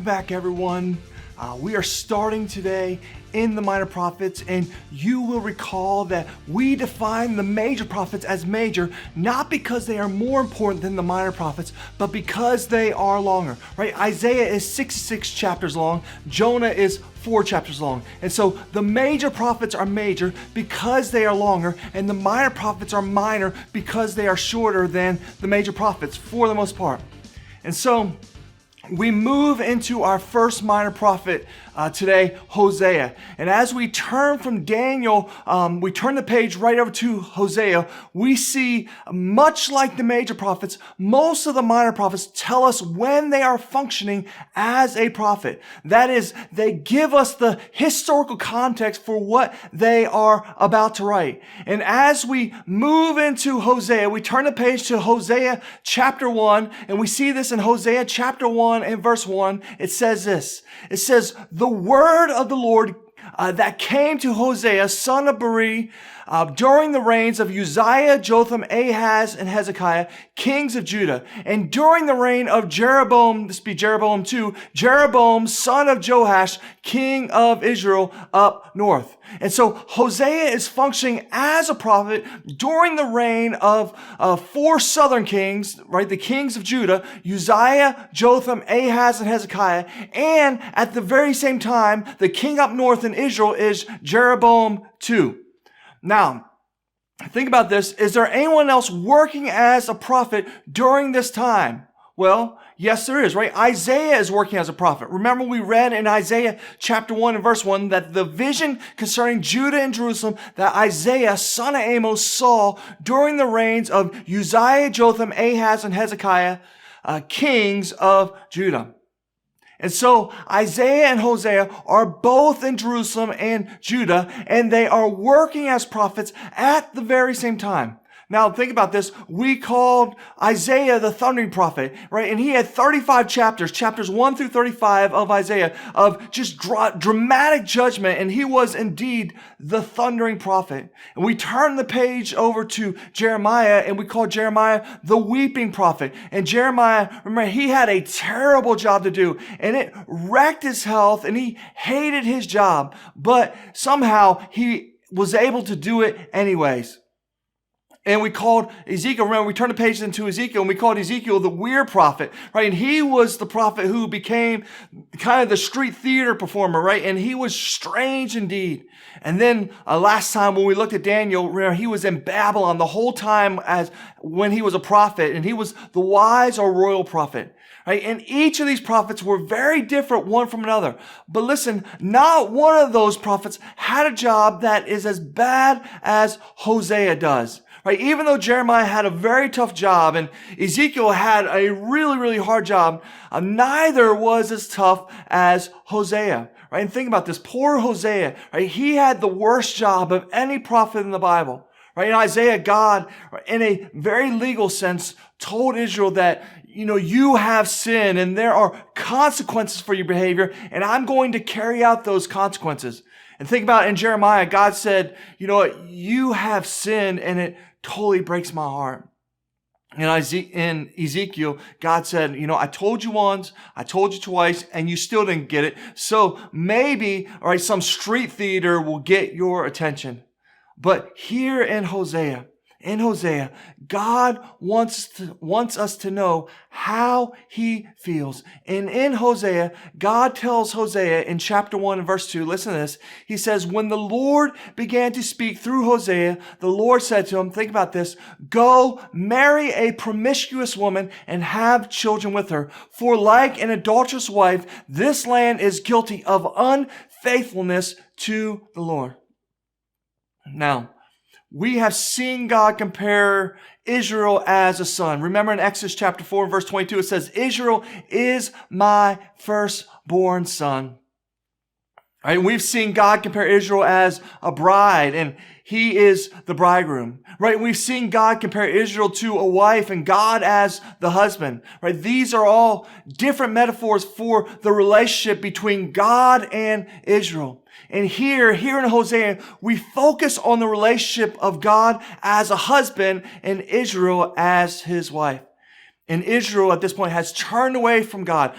back, everyone. We are starting today in the minor prophets, and you will recall that we define the major prophets as major, not because they are more important than the minor prophets, but because they are longer, right? Isaiah is 66 chapters long. Jonah is 4 chapters long. And so the major prophets are major because they are longer, and the minor prophets are minor because they are shorter than the major prophets for the most part. And so we move into our first minor prophet today, Hosea. And as we turn from Daniel, we turn the page right over to Hosea. We see, much like the major prophets, most of the minor prophets tell us when they are functioning as a prophet. That is, they give us the historical context for what they are about to write. And as we move into Hosea, we turn the page to Hosea chapter 1, and we see this in Hosea chapter 1 and verse 1. It says this. It says, "The word of the Lord that came to Hosea, son of Beeri, during the reigns of Uzziah, Jotham, Ahaz, and Hezekiah, kings of Judah, and during the reign of Jeroboam, this be Jeroboam II, Jeroboam, son of Joash, king of Israel, up north." And so Hosea is functioning as a prophet during the reign of 4 southern kings, right? The kings of Judah, Uzziah, Jotham, Ahaz, and Hezekiah. And at the very same time, the king up north in Israel is Jeroboam II. Now, think about this. Is there anyone else working as a prophet during this time? Well, yes, there is, right? Isaiah is working as a prophet. Remember, we read in Isaiah chapter 1 and verse 1 that the vision concerning Judah and Jerusalem that Isaiah, son of Amos, saw during the reigns of Uzziah, Jotham, Ahaz, and Hezekiah, kings of Judah. And so Isaiah and Hosea are both in Jerusalem and Judah, and they are working as prophets at the very same time. Now, think about this. We called Isaiah the thundering prophet, right? And he had 35 chapters 1 through 35 of Isaiah, of just dramatic judgment. And he was indeed the thundering prophet. And we turned the page over to Jeremiah, and we called Jeremiah the weeping prophet. And Jeremiah, remember, he had a terrible job to do, and it wrecked his health, and he hated his job. But somehow he was able to do it anyways. And we called Ezekiel, remember, we turned the page into Ezekiel, and we called Ezekiel the weird prophet, right? And he was the prophet who became kind of the street theater performer, right? And he was strange indeed. And then last time when we looked at Daniel, remember, he was in Babylon the whole time as when he was a prophet, and he was the wise or royal prophet. Right? And each of these prophets were very different one from another. But listen, not one of those prophets had a job that is as bad as Hosea does. Right? Even though Jeremiah had a very tough job and Ezekiel had a really, really hard job, neither was as tough as Hosea. Right? And think about this. Poor Hosea, right? He had the worst job of any prophet in the Bible. Right? In Isaiah, God, in a very legal sense, told Israel that, you have sinned and there are consequences for your behavior, and I'm going to carry out those consequences. And think about it, in Jeremiah, God said, you have sinned, and it totally breaks my heart. In Ezekiel, God said, I told you once, I told you twice, and you still didn't get it. So maybe, all right, some street theater will get your attention. But here in Hosea, God wants us to know how he feels. And in Hosea, God tells Hosea in chapter 1 and verse 2, listen to this. He says, "When the Lord began to speak through Hosea, the Lord said to him," think about this, "Go marry a promiscuous woman and have children with her. For like an adulterous wife, this land is guilty of unfaithfulness to the Lord." Now, we have seen God compare Israel as a son. Remember in Exodus chapter 4, verse 22, it says, "Israel is my firstborn son." Right? We've seen God compare Israel as a bride, and he is the bridegroom. Right? We've seen God compare Israel to a wife and God as the husband. Right? These are all different metaphors for the relationship between God and Israel. And here in Hosea, we focus on the relationship of God as a husband and Israel as his wife. And Israel at this point has turned away from God.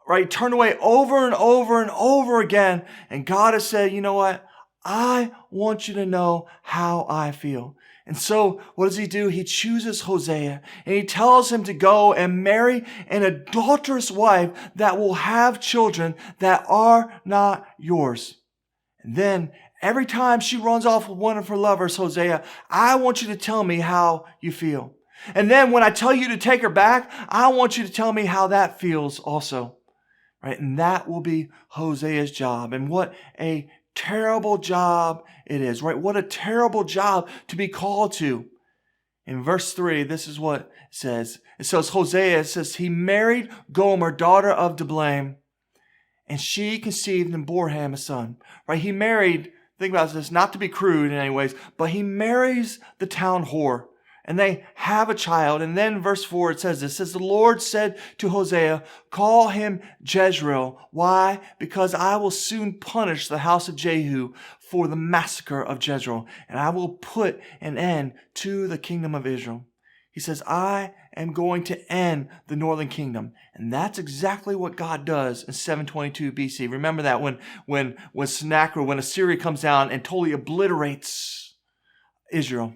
right, turned away over and over and over again. And God has said, you know what? I want you to know how I feel. And so what does he do? He chooses Hosea and he tells him to go and marry an adulterous wife that will have children that are not yours. And then every time she runs off with one of her lovers, Hosea, I want you to tell me how you feel. And then when I tell you to take her back, I want you to tell me how that feels also. Right? And that will be Hosea's job. And what a terrible job it is, right? What a terrible job to be called to. In verse 3, this is what it says. It says, Hosea, it says, he married Gomer, daughter of Diblaim, and she conceived and bore him a son. Right? He married, think about this, not to be crude in any ways, but he marries the town whore. And they have a child. And then verse 4, it says this. It says, the Lord said to Hosea, call him Jezreel. Why? Because I will soon punish the house of Jehu for the massacre of Jezreel. And I will put an end to the kingdom of Israel. He says, I am going to end the northern kingdom. And that's exactly what God does in 722 BC. Remember that when Sennacherib, when Assyria comes down and totally obliterates Israel.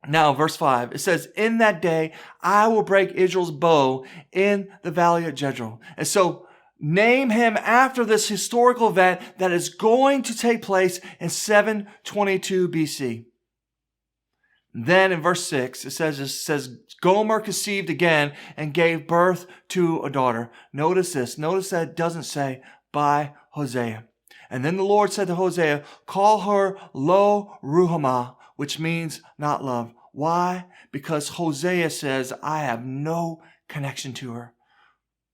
Now, verse 5, it says, in that day, I will break Israel's bow in the valley of Jezreel. And so, name him after this historical event that is going to take place in 722 BC. Then in verse 6, it says, Gomer conceived again and gave birth to a daughter. Notice this. Notice that it doesn't say by Hosea. And then the Lord said to Hosea, call her Lo Ruhamah, which means not love. Why? Because Hosea says, I have no connection to her.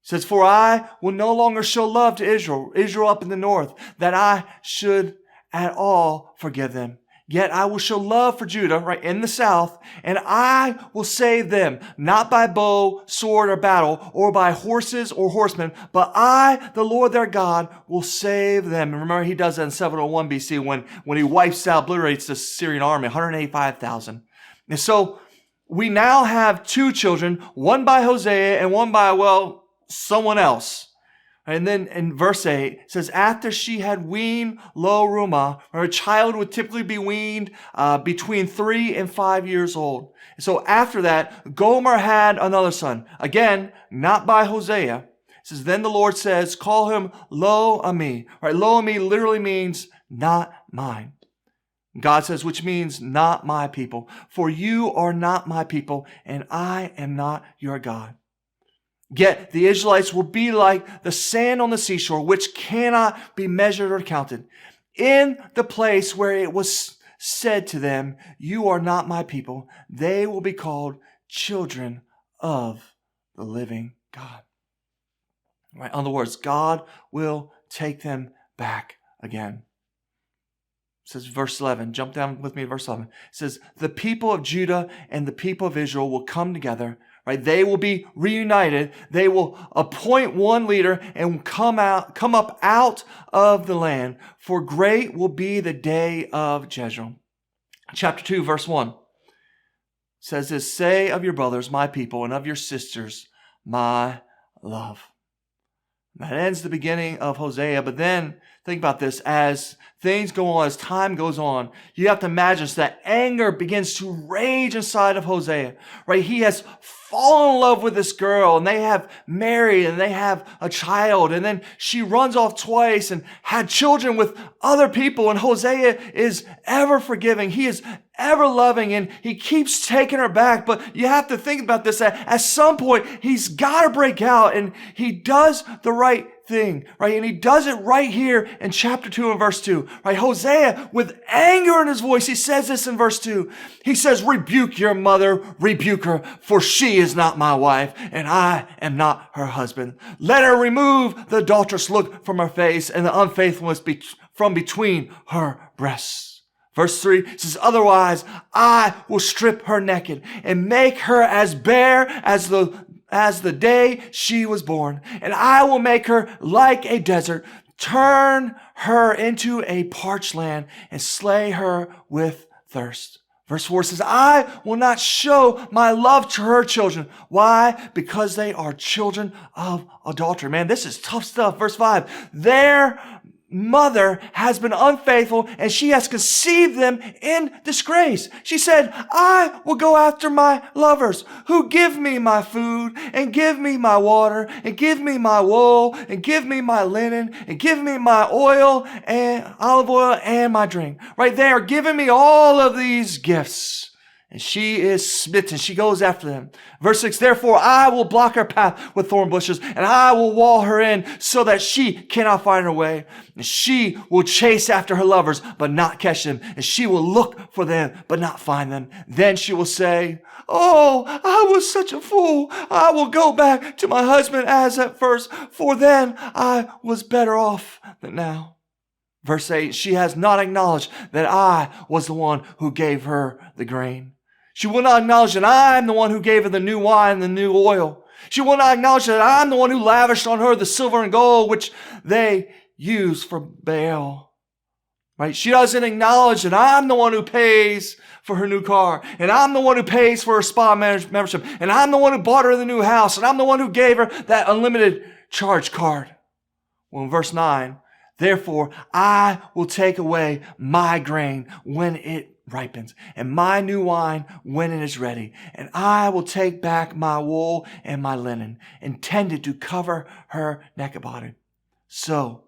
It says, for I will no longer show love to Israel up in the north, that I should at all forgive them. Yet I will show love for Judah, right, in the south, and I will save them, not by bow, sword, or battle, or by horses or horsemen, but I, the Lord their God, will save them. And remember, he does that in 701 BC when he wipes out, obliterates the Syrian army, 185,000. And so we now have two children, one by Hosea and one by, someone else. And then in verse 8, it says, after she had weaned Lo Ruhamah, her child would typically be weaned between 3 and 5 years old. And so after that, Gomer had another son. Again, not by Hosea. It says, then the Lord says, call him Lo Ami. Right? Lo Ami literally means not mine. God says, which means not my people. For you are not my people, and I am not your God. Yet the Israelites will be like the sand on the seashore, which cannot be measured or counted. In the place where it was said to them, you are not my people, they will be called children of the living God. Right? In other words, God will take them back again. It says verse 11, jump down with me to verse 11. It says, the people of Judah and the people of Israel will come together. Right? They will be reunited. They will appoint one leader and come up out of the land. For great will be the day of Jezreel. Chapter 2, verse 1 says this, say of your brothers, my people, and of your sisters, my love. That ends the beginning of Hosea. But then, think about this, as things go on, as time goes on, you have to imagine that anger begins to rage inside of Hosea, right? He has fallen in love with this girl, and they have married, and they have a child, and then she runs off twice and had children with other people, and Hosea is ever forgiving. He is ever loving, and he keeps taking her back. But you have to think about this. At some point, he's got to break out, and he does the right thing, right? And he does it right here in chapter 2 and verse 2, right? Hosea, with anger in his voice, he says this in verse 2. He says, rebuke your mother, rebuke her, for she is not my wife, and I am not her husband. Let her remove the adulterous look from her face and the unfaithfulness from between her breasts. Verse 3 says, otherwise I will strip her naked and make her as bare as the day she was born. And I will make her like a desert, turn her into a parched land, and slay her with thirst. Verse 4 says, I will not show my love to her children. Why? Because they are children of adultery. Man, this is tough stuff. Verse 5, their mother has been unfaithful and she has conceived them in disgrace. She said, I will go after my lovers who give me my food and give me my water and give me my wool and give me my linen and give me my oil and olive oil and my drink. Right? They are giving me all of these gifts. And she is smitten. She goes after them. Verse 6, therefore I will block her path with thorn bushes, and I will wall her in so that she cannot find her way. And she will chase after her lovers, but not catch them. And she will look for them, but not find them. Then she will say, oh, I was such a fool. I will go back to my husband as at first, for then I was better off than now. Verse 8, she has not acknowledged that I was the one who gave her the grain. She will not acknowledge that I'm the one who gave her the new wine and the new oil. She will not acknowledge that I'm the one who lavished on her the silver and gold which they use for Baal. Right? She doesn't acknowledge that I'm the one who pays for her new car, and I'm the one who pays for her spa membership, and I'm the one who bought her the new house, and I'm the one who gave her that unlimited charge card. Well, in verse 9, therefore I will take away my grain when it ripens, and my new wine when it is ready. And I will take back my wool and my linen, intended to cover her naked body. So,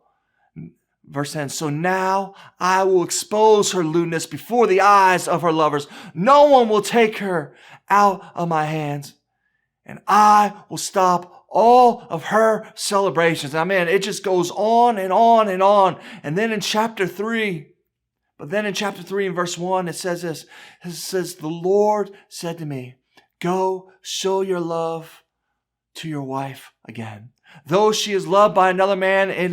verse 10, so now I will expose her lewdness before the eyes of her lovers. No one will take her out of my hands, and I will stop all of her celebrations. I mean, it just goes on and on and on. And then in chapter 3, in verse 1, it says this. It says, the Lord said to me, go show your love to your wife again. Though she is loved by another man and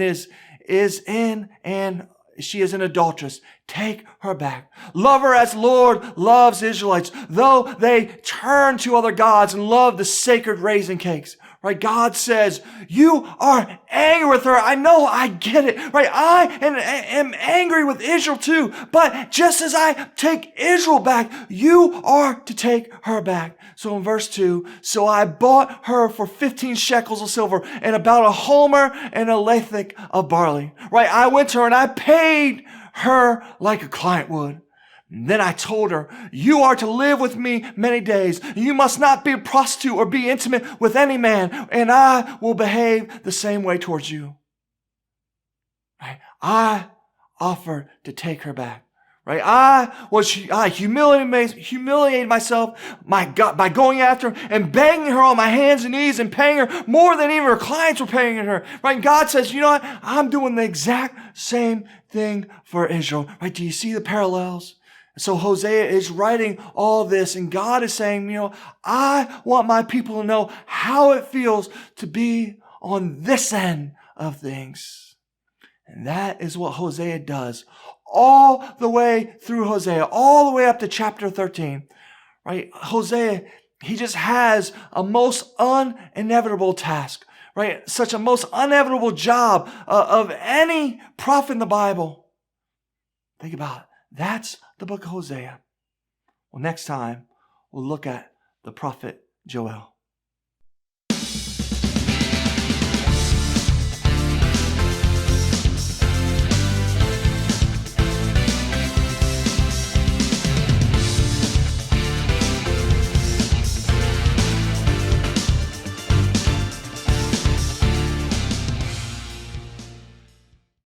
she is an adulteress, take her back. Love her as Lord loves Israelites, though they turn to other gods and love the sacred raisin cakes. Right? God says, you are angry with her. I know, I get it. Right? I am angry with Israel too. But just as I take Israel back, you are to take her back. So in verse 2, so I bought her for 15 shekels of silver and about a homer and a lathek of barley. Right? I went to her and I paid her like a client would. Then I told her, you are to live with me many days. You must not be a prostitute or be intimate with any man, and I will behave the same way towards you. Right? I offered to take her back. Right? I humiliated myself by going after her and begging her on my hands and knees and paying her more than even her clients were paying her. Right? And God says, you know what? I'm doing the exact same thing for Israel. Right? Do you see the parallels? So Hosea is writing all this, and God is saying, you know, I want my people to know how it feels to be on this end of things. And that is what Hosea does all the way through Hosea, all the way up to chapter 13. Right? Hosea, he just has a most inevitable task, right? Such a most inevitable job of any prophet in the Bible. Think about it. That's the book of Hosea. Well, next time, we'll look at the prophet Joel.